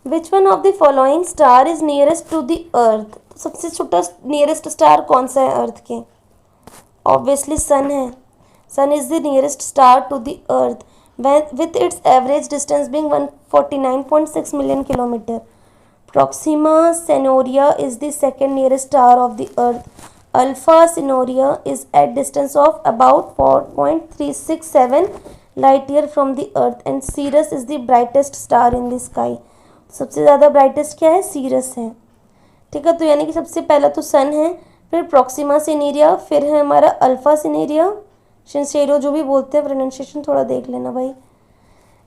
Which one of the following star is nearest to the earth? सबसे छोटा nearest star कौन सा है अर्थ के? ऑब्वियसली सन है. Sun is the nearest star to the earth with its average distance being 149.6 million kilometer. Proxima Centauri is the second nearest star of the earth. Alpha Centauri is at distance of about 4.367 light year from the earth and Sirius is the brightest star in the sky. सबसे ज़्यादा brightest क्या है? Serous है. ठीक है, तो यानी कि सबसे पहला तो सन है, फिर प्रॉक्सिमा सिनेरिया, फिर है हमारा अल्फा सिनेरिया, शिनशेरो जो भी बोलते हैं, प्रोनाउंसिएशन थोड़ा देख लेना भाई.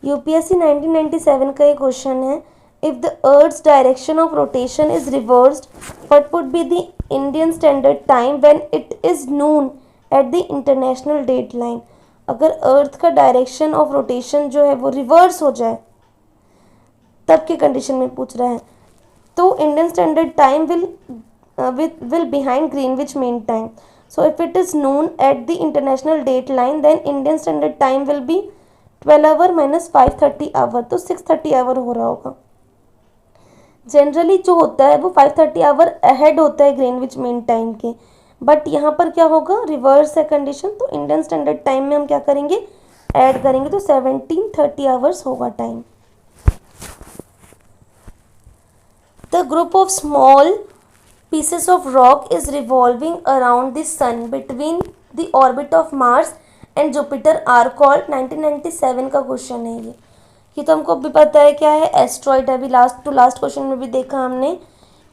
यूपीएससी 1997 का एक क्वेश्चन है, if the earth's direction of rotation is reversed what would be the Indian standard time when it is noon at the international date line? अगर अर्थ का डायरेक्शन ऑफ रोटेशन जो है वो रिवर्स हो जाए तब के कंडीशन में पूछ रहा है. तो Indian standard time will behind Greenwich Mean Time. So if it is noon at the international date line, then Indian Standard Time will be 12 hour minus 5:30 hour. तो 6:30 hour हो रहा होगा. जनरली जो होता है वो 5:30 hour ahead होता है ग्रीनविच मीन टाइम के, बट यहाँ पर क्या होगा? रिवर्स है कंडीशन. तो इंडियन स्टैंडर्ड टाइम में हम क्या करेंगे? ऐड करेंगे, तो 17:30 hours होगा time. The group of small pieces of rock is revolving around the sun between the orbit of Mars and Jupiter are called. 1997 का क्वेश्चन है ये तो हमको भी पता है क्या है, एस्ट्रॉइड. अभी लास्ट टू लास्ट क्वेश्चन में भी देखा हमने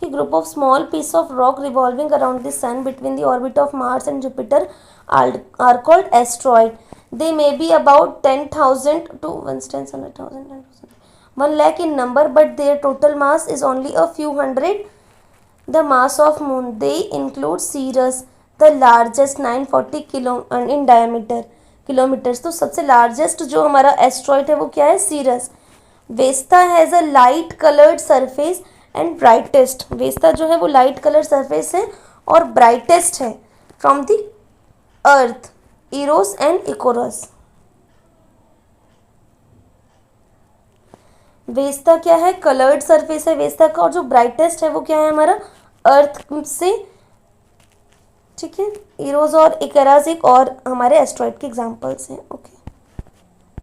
कि group of small piece of rock revolving around the sun between the orbit of Mars and Jupiter are called asteroid. They may be about 10,000 to 1 lakh in number, but their total mass is only a few hundred the mass of moon. They include Sirius, the largest 940 kilo in diameter kilometres. तो सबसे largest जो हमारा asteroid है वो क्या है? Ceres. Vesta has a light coloured surface and brightest. Vesta जो है वो लाइट कलर सरफेस है और ब्राइटेस्ट है from the earth. Eros and Icarus. Vesta क्या है? कलर्ड सरफेस है वेस्टा का, और जो ब्राइटेस्ट है वो क्या है हमारा? अर्थ से. ठीक है, इरोस और इकरास एक और हमारे एस्ट्रॉइड के एग्जांपल्स हैं. ओके.